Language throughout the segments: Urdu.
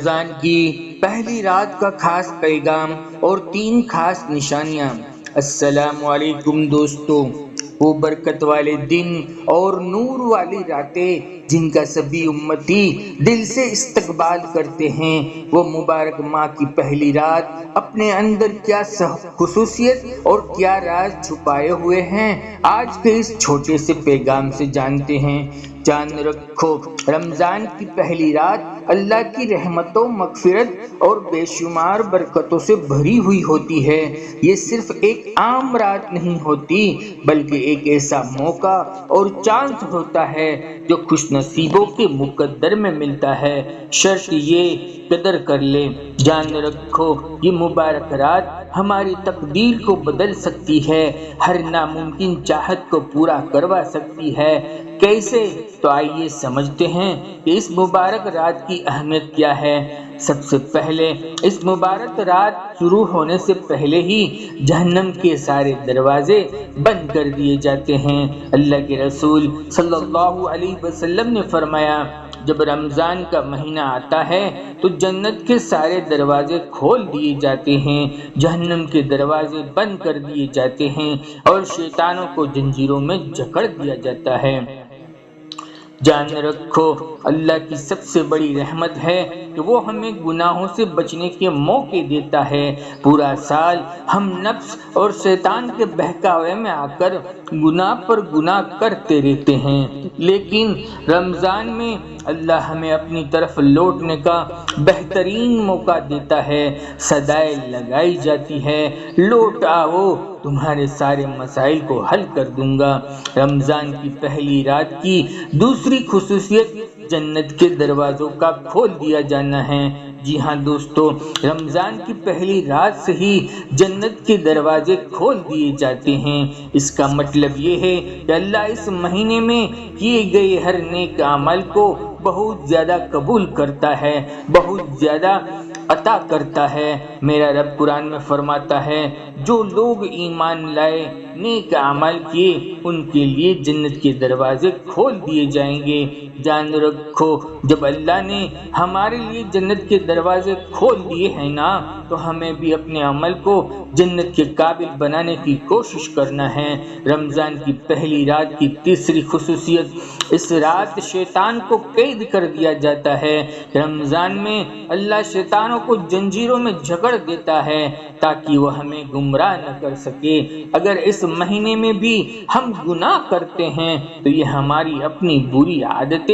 رمضان کی پہلی رات کا خاص پیغام اور 3 خاص نشانیاں۔ السلام علیکم دوستو، وہ برکت والے دن اور نور والی راتیں جن کا سبھی امتی دل سے استقبال کرتے ہیں، وہ مبارک ماہ کی پہلی رات اپنے اندر کیا خصوصیت اور کیا راز چھپائے ہوئے ہیں، آج کے اس چھوٹے سے پیغام سے جانتے ہیں۔ جان رکھو، رمضان کی پہلی رات اللہ کی رحمتوں، مغفرت اور بے شمار برکتوں سے بھری ہوئی ہوتی ہے۔ یہ صرف ایک عام رات نہیں ہوتی، بلکہ ایک ایسا موقع اور چانس ہوتا ہے جو خوش نصیبوں کے مقدر میں ملتا ہے، شرط یہ قدر کر لیں۔ جان رکھو، یہ مبارک رات ہماری تقدیر کو بدل سکتی ہے، ہر ناممکن چاہت کو پورا کروا سکتی ہے۔ کیسے؟ تو آئیے سمجھتے ہیں کہ اس مبارک رات کی اہمیت کیا ہے۔ سب سے پہلے اس مبارک رات شروع ہونے سے پہلے ہی جہنم کے سارے دروازے بند کر دیے جاتے ہیں۔ اللہ کے رسول صلی اللہ علیہ وسلم نے فرمایا، جب رمضان کا مہینہ آتا ہے تو جنت کے سارے دروازے کھول دیے جاتے ہیں، جہنم کے دروازے بند کر دیے جاتے ہیں اور شیطانوں کو زنجیروں میں جکڑ دیا جاتا ہے۔ جان رکھو، اللہ کی سب سے بڑی رحمت ہے کہ وہ ہمیں گناہوں سے بچنے کے موقع دیتا ہے۔ پورا سال ہم نفس اور شیطان کے بہکاوے میں آ کر گناہ پر گناہ کرتے رہتے ہیں، لیکن رمضان میں اللہ ہمیں اپنی طرف لوٹنے کا بہترین موقع دیتا ہے۔ صدائیں لگائی جاتی ہے، لوٹ آؤ، تمہارے سارے مسائل کو حل کر دوں گا۔ رمضان کی پہلی رات کی دوسری خصوصیت جنت کے دروازوں کا کھول دیا جانا ہے۔ جی ہاں دوستو، رمضان کی پہلی رات سے ہی جنت کے دروازے کھول دیے جاتے ہیں۔ اس کا مطلب یہ ہے کہ اللہ اس مہینے میں کیے گئے ہر نیک عمل کو بہت زیادہ قبول کرتا ہے، بہت زیادہ عطا کرتا ہے۔ میرا رب قرآن میں فرماتا ہے، جو لوگ ایمان لائے، نیک عمل کیے، ان کے لیے جنت کے دروازے کھول دیے جائیں گے۔ جان رکھو، جب اللہ نے ہمارے لیے جنت کے دروازے کھول دیے ہیں نا، تو ہمیں بھی اپنے عمل کو جنت کے قابل بنانے کی کوشش کرنا ہے۔ رمضان کی پہلی رات کی تیسری خصوصیت، اس رات شیطان کو قید کر دیا جاتا ہے۔ رمضان میں اللہ شیطانوں کو زنجیروں میں جکڑ دیتا ہے تاکہ وہ ہمیں گمراہ نہ کر سکے۔ اگر اس مہینے میں بھی ہم گناہ کرتے ہیں تو یہ ہماری اپنی بری عادتیں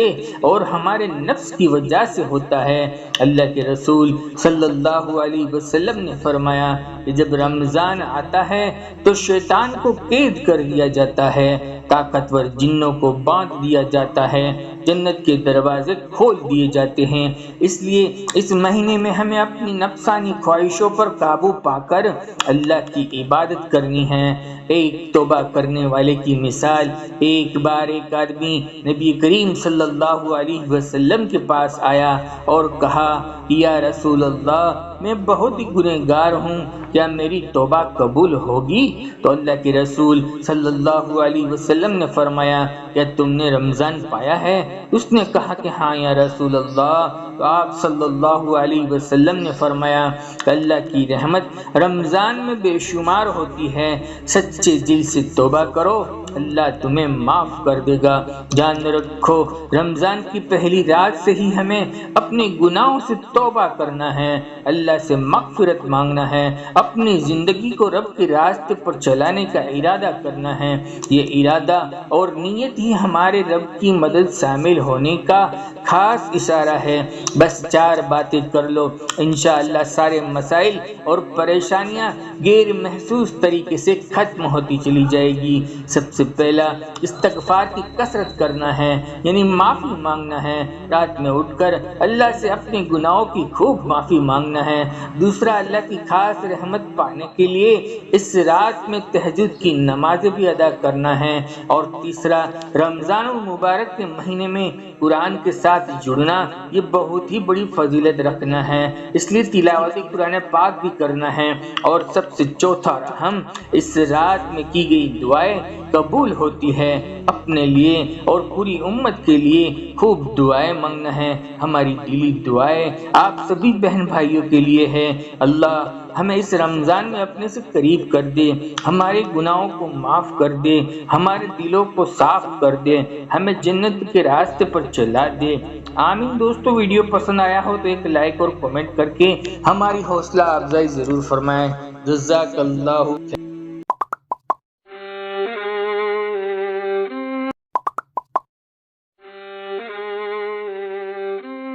اور ہمارے نفس کی وجہ سے ہوتا ہے۔ اللہ کے رسول صلی اللہ علیہ وسلم نے فرمایا کہ جب رمضان آتا ہے تو شیطان کو قید کر دیا جاتا ہے، طاقتور جنوں کو باندھ دیا جاتا ہے، جنت کے دروازے کھول دیے جاتے ہیں۔ اس لیے اس مہینے میں ہمیں اپنی نفسانی خواہشوں پر قابو پا کر اللہ کی عبادت کرنی ہے۔ ایک توبہ کرنے والے کی مثال، ایک بار ایک آدمی نبی کریم صلی اللہ علیہ وسلم کے پاس آیا اور کہا، یا رسول اللہ، میں بہت ہی گنہگار ہوں، کیا میری توبہ قبول ہوگی؟ تو اللہ کے رسول صلی اللہ علیہ وسلم نے فرمایا، کیا تم نے رمضان پایا ہے؟ اس نے کہا کہ ہاں یا رسول اللہ۔ تو آپ صلی اللہ علیہ وسلم نے فرمایا کہ اللہ کی رحمت رمضان میں بے شمار ہوتی ہے، سچے دل سے توبہ کرو، اللہ تمہیں معاف کر دے گا۔ جان رکھو، رمضان کی پہلی رات سے ہی ہمیں اپنے گناہوں سے توبہ کرنا ہے، اللہ سے مغفرت مانگنا ہے، اپنی زندگی کو رب کے راستے پر چلانے کا ارادہ کرنا ہے۔ یہ ارادہ اور نیت ہی ہمارے رب کی مدد شامل ہونے کا خاص اشارہ ہے۔ بس 4 باتیں کر لو، انشاءاللہ سارے مسائل اور پریشانیاں غیر محسوس طریقے سے ختم ہوتی چلی جائے گی۔ سب سے پہلا استغفار کی کثرت کرنا ہے، یعنی معافی مانگنا ہے، رات میں اٹھ کر اللہ سے اپنے گناہوں کی خوب معافی مانگنا ہے۔ دوسرا، اللہ کی خاص رحمت پانے کے لیے اس رات میں تہجد کی نمازیں بھی ادا کرنا ہے۔ اور تیسرا، رمضان المبارک کے مہینے میں قرآن کے ساتھ جڑنا، یہ بہت ہی بڑی فضیلت رکھنا ہے، اس لیے تلاوت قرآن پاک بھی کرنا ہے۔ اور سب سے چوتھا اور اہم، اس رات میں کی گئی دعائیں قبول ہوتی ہے۔ اپنے لیے اور پوری امت کے لیے خوب دعائیں مانگنا ہے۔ ہماری دلی دعائیں آپ سبھی بہن بھائیوں کے لیے ہے۔ اللہ ہمیں اس رمضان میں اپنے سے قریب کر دے، ہمارے گناہوں کو معاف کر دے، ہمارے دلوں کو صاف کر دے، ہمیں جنت کے راستے پر چلا دے۔ آمین۔ دوستو، ویڈیو پسند آیا ہو تو ایک لائک اور کمنٹ کر کے ہماری حوصلہ افزائی ضرور فرمائیں۔ جزاک اللہ۔